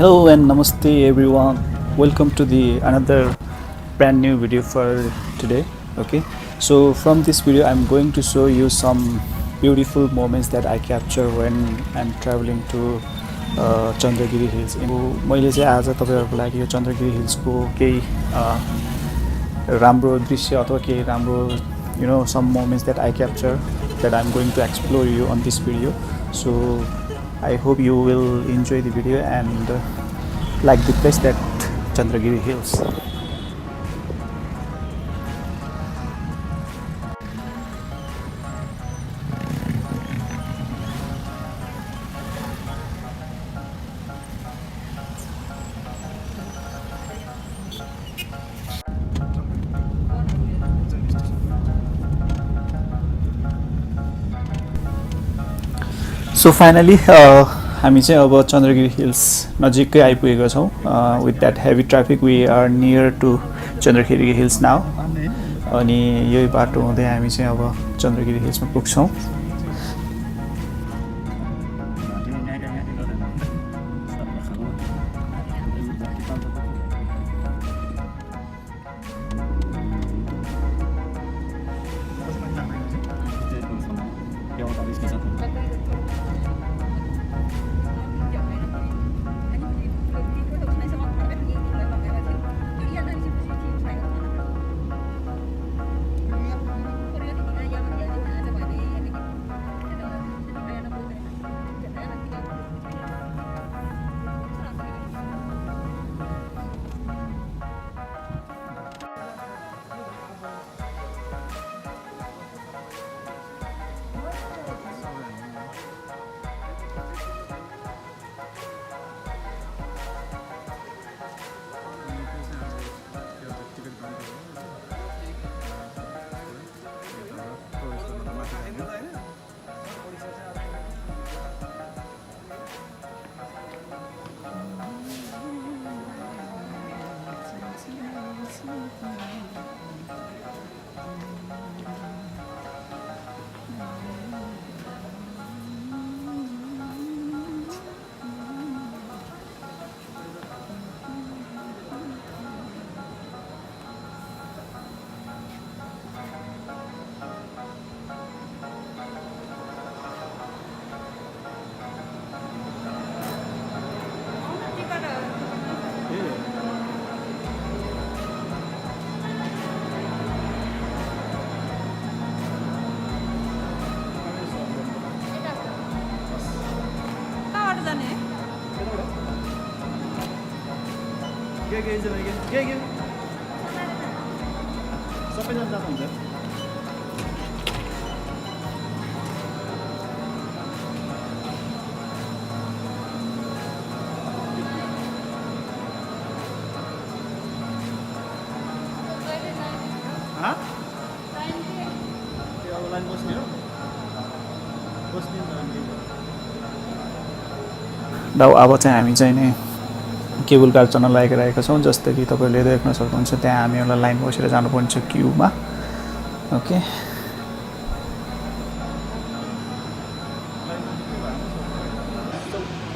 Hello and namaste everyone. Welcome to the another brand new video for today. Okay, so from this video I'm going to show you some beautiful moments that I capture when I'm traveling to Chandragiri Hills. मैले चाहिँ आज तपाईहरुको लागि यो चन्द्रगिरी हिल्सको केही राम्रो दृश्य अथवा केही राम्रो some moments that I capture that I'm going to explore you on this video. So I hope you will enjoy the video and like the place that Chandragiri Hills. So finally हामी चाहिँ अब Chandragiri hills नजिकै आइपुगेका छौं. With that heavy traffic we are near to Chandragiri Hills now. अनि यही बाटो हुँदै हामी चाहिँ अब चन्द्रगिरी हिल्समा पुग्छौं. सबैजना जानु हुन्छ. अब चाहिँ हामी चाहिँ नि केबल कार चढ्न लागिरहेका छौं. जस्तै कि तपाईहरुले देख्न सक्नुहुन्छ त्यहाँ हामी एउटा लाइन बसेर जानुपर्ने छ क्यूमा. ओके,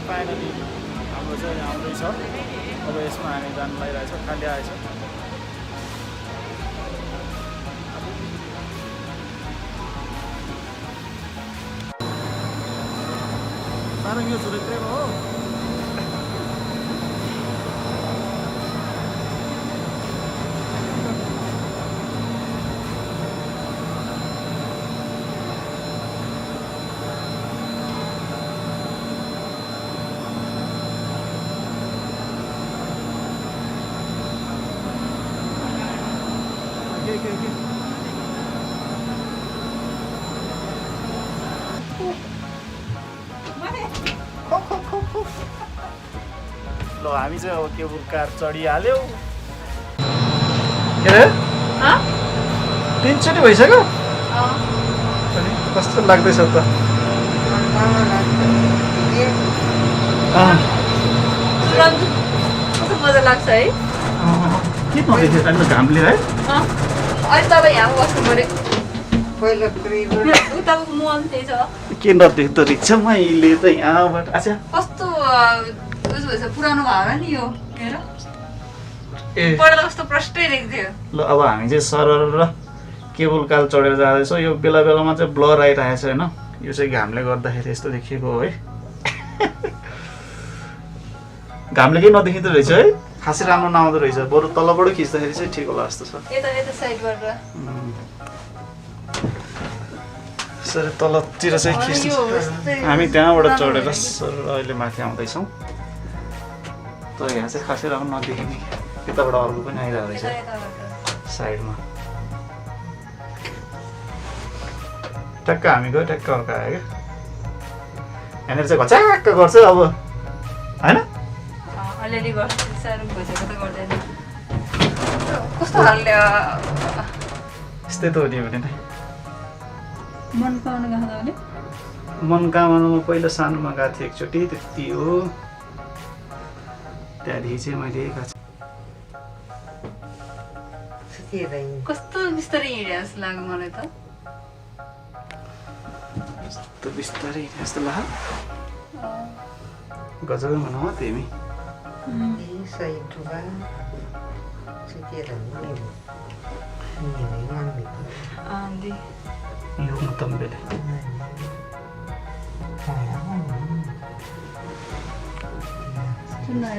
फाइनली हाम्रो चाहिँ आउँदै छ. अब यसमा हामी जान लागिरहेछ. खाली आएछ. सारङ यो सुरेत्रे हो. ल हामी चाहिँ अब केबल कार चढिहाल्यौ. के रे? तीनचोटि भइसक्यो? अनि कस्तो लाग्दैछ त? कस्तो मजा लाग्छ है? के भन्दैथ्यो त घामले है? अहिले तपाईँ यहाँ बस्नु पर्यो. उताको मल त्यही छ. के नदेख्दो रहेछ मैले त यहाँबाट. अच्छा कस्तो उस भएछ पुरानो भयो नि यो हेर ए पहिला कस्तो प्रष्टै देख्थ्यो ल अब हामी चाहिँ सरर र केबल कार चढेर जाँदैछौँ यो बेला बेलामा चाहिँ ब्लर आइरहेको छ होइन यो चाहिँ घामले गर्दाखेरि यस्तो देखिएको हो है घामले केही नदेखिँदो रहेछ है खासै राम्रो नआउँदो रहेछ बरु तलबाट खिच्दाखेरि चाहिँ ठिक होला जस्तो छ यता साइडबाट सर तलतिर चाहिँ खिच्छ हामी त्यहाँबाट चढेर सर अहिले माथि आउँदैछौँ तर यहाँ चाहिँ खासै राम्रो नदेखिने यताबाट अर्को पनि आइरहेको रहेछ साइडमा ट्याक्क हामी गयो ट्याक्क अर्को आयो क्या यहाँनिर चाहिँ घच्याक्क गर्छ अब होइन अलिअलि गर्छ साह्रो भइसक्यो त गर्दैन कस्तो हाल्ने यस्तै त हो नि भने मनकाउनु गएको भने मनकामनामा पहिला सानोमा गएको थिएँ एकचोटि त्यति हो त्यहाँदेखि चाहिँ मैले गएको छु कस्तो बिस्तारै हिँडे जस्तो लाग्यो मलाई त यस्तो बिस्तारै हिँडे जस्तो लाग्यो गजबै भनौँ तिमी यो म तम्बेले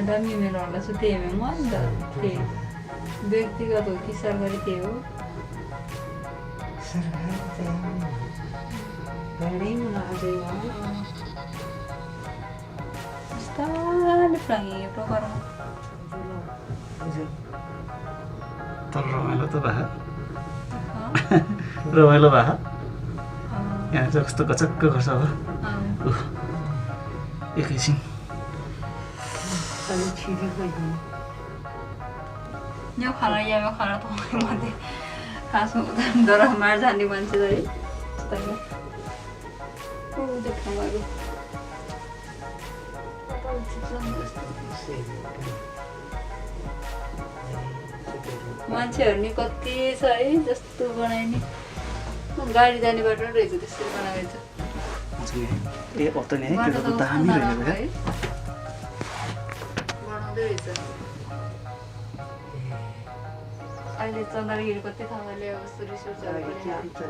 दामी मेरो होला छु त्यही म नि त त्यही व्यक्तिगत हो कि सरकारी त्यही हो बिस्तारै फ्लाङ्गे प्रकारमा तर रमाइलो त भयो रमाइलो भयो यहाँ चाहिँ कस्तो गचक्क गर्छ अब एकैछिन यो खाना यहाँ खाना त मध्ये खासमा डरामार जाने मान्छे है मान्छेहरू नि कति छ है जस्तो बनाइने गाडी जाने बाटो रहेछ त्यसरी बनाएको छ ए अत नि है त्यो त दामी रहेछ है बनाउँदै रहेछ अहिले चन्द्रगिरी कति ठाउँले कस्तो रिसोर्सहरू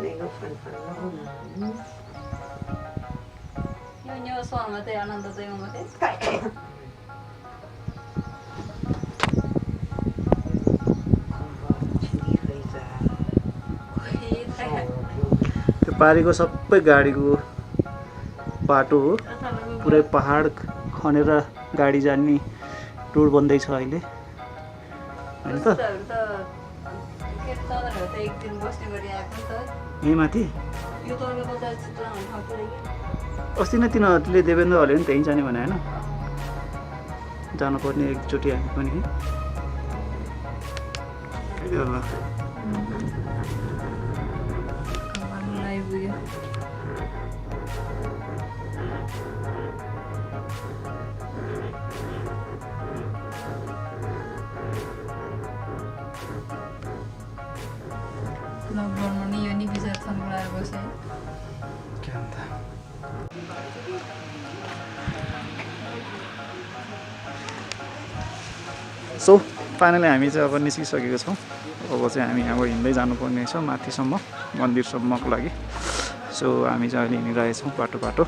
यो सहरमा चाहिँ आनन्द चाहिँ मात्रै त्यो पारीको सबै गाडीको बाटो हो पुरै पहाड खनेर गाडी जाने रोड बन्दैछ अहिले होइन त यहीँ माथि अस्ति नै तिनीहरूले देवेन्द्रहरूले पनि त्यहीँ जाने भने होइन जानुपर्ने एकचोटि हामी पनि सो फाइनली हामी चाहिँ अब निस्किसकेको छौँ अब चाहिँ हामी अब हिँड्दै जानुपर्ने छ माथिसम्म मन्दिरसम्मको लागि सो हामी चाहिँ अहिले हिँडिरहेछौँ बाटो बाटो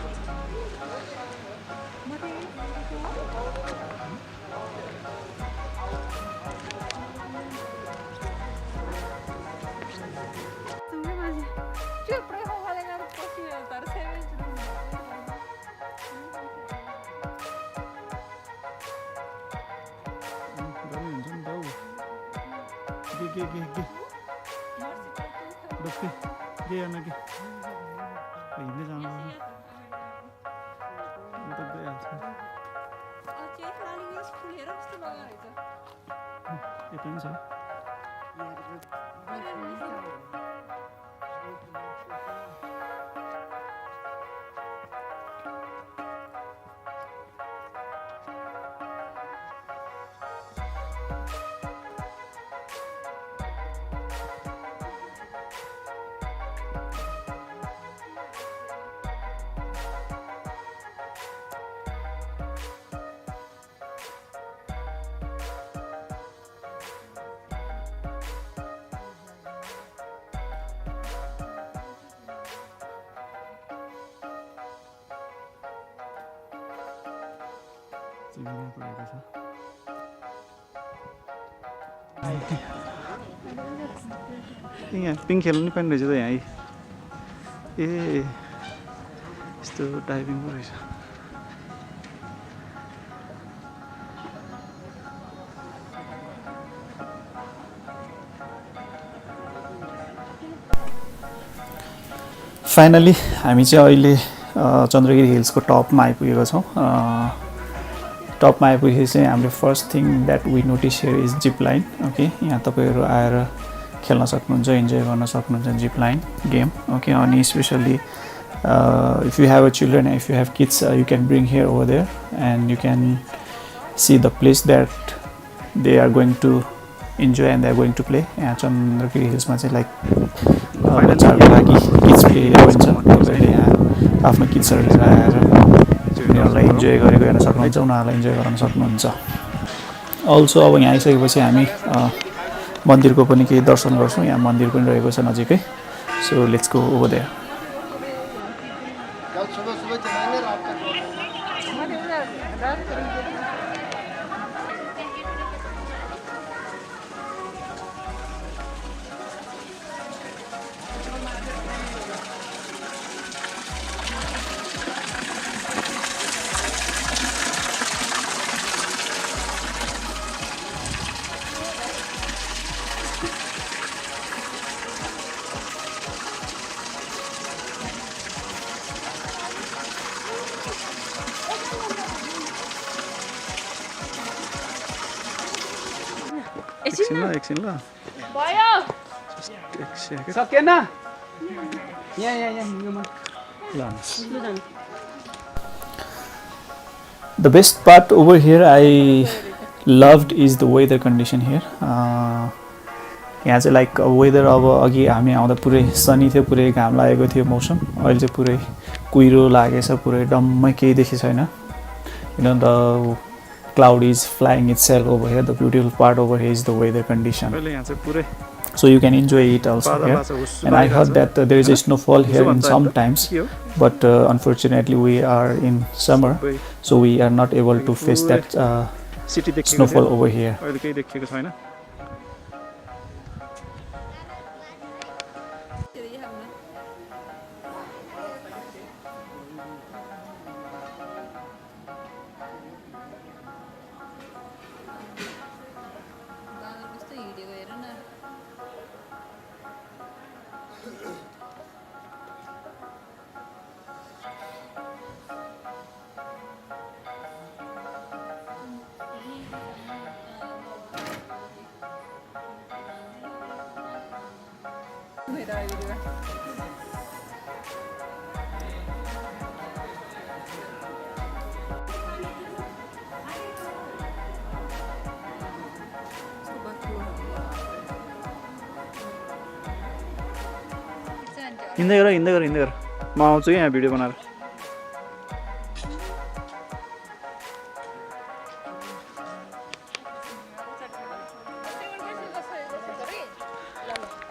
यहाँ पिङ खेल्नु नि पाइने रहेछ त यहाँ ए यस्तो डाइभिङ पो रहेछ फाइनली हामी चाहिँ अहिले चन्द्रगिरी हिल्सको टपमा आइपुगेको छौँ टपमा आइपुगेपछि चाहिँ हामीले first thing that we notice here is zip line okay यहाँ तपाईँहरू आएर खेल्न सक्नुहुन्छ इन्जोय गर्न सक्नुहुन्छ जिप लाइन गेम ओके अनि specially if you have a children if you have kids you can bring here over there and you can see the place that they are going to enjoy and they are going to play यहाँ चन्द्रगिरी हिल्समा चाहिँ like बच्चाहरूको लागि kids play area पनि छ तपाईँहरूले यहाँ आफ्नो किड्सहरू लिएर आएर उनीहरूलाई इन्जोय गरेको हेर्न सक्नुहुन्छ उनीहरूलाई इन्जोय गराउन सक्नुहुन्छ अल्सो अब यहाँ आइसकेपछि हामी मन्दिरको पनि केही दर्शन गर्छौँ यहाँ मन्दिर पनि रहेको छ नजिकै so let's go over there एकछिन ल भयो सकेन The best part over here I loved is the weather condition here. यहाँ चाहिँ लाइक वेदर अब अघि हामी आउँदा पुरै सनी थियो पुरै घाम लागेको थियो मौसम अहिले चाहिँ पुरै कुहिरो लागेछ पुरै डम्मै केही देखि छैन you know the cloud is flying itself over here the beautiful part over here is the weather condition so you can enjoy it also here and I heard that there is a snowfall here in some times but unfortunately we are in summer so we are not able to face that snowfall over here हिँड्दै गर म आउँछु यहाँ video बनाएर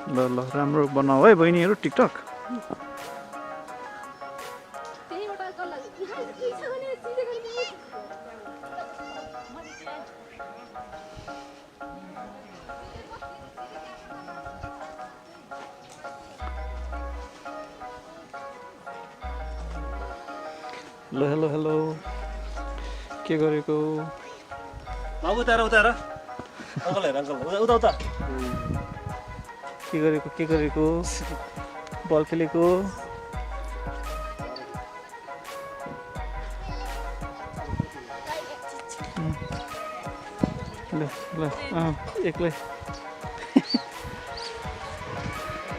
ल ल राम्रो बनाऊ है बहिनीहरू टिकटक ल हेलो हेलो के गरेको बाबु उतार उतार अङ्कल हेर अङ्कल उता उता के गरेको बल खेलेको ल ल एक्लै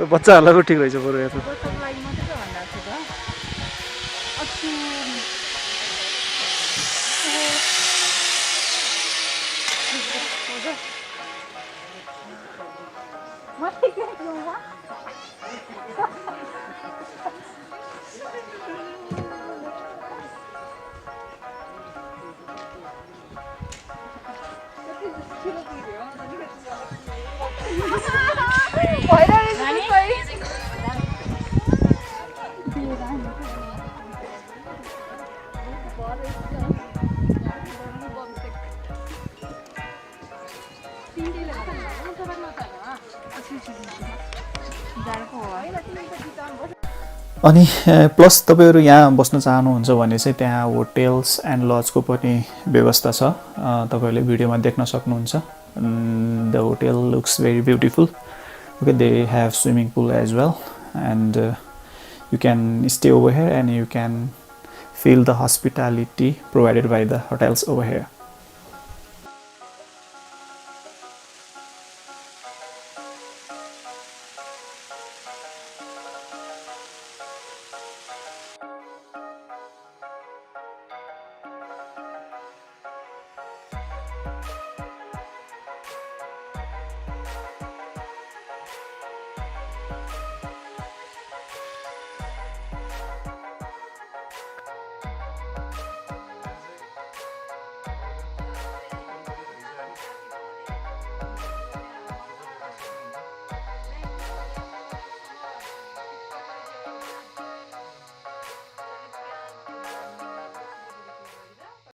बच्चाहरूलाई ठिक रहेछ बरु यहाँ अनि प्लस तपाईँहरू यहाँ बस्न चाहनुहुन्छ भने चाहिँ त्यहाँ होटेल्स एन्ड लजको पनि व्यवस्था छ तपाईँहरूले भिडियोमा देख्न सक्नुहुन्छ the hotel looks very beautiful okay they have swimming pool as well and you can stay over here and you can feel the hospitality provided by the hotels over here.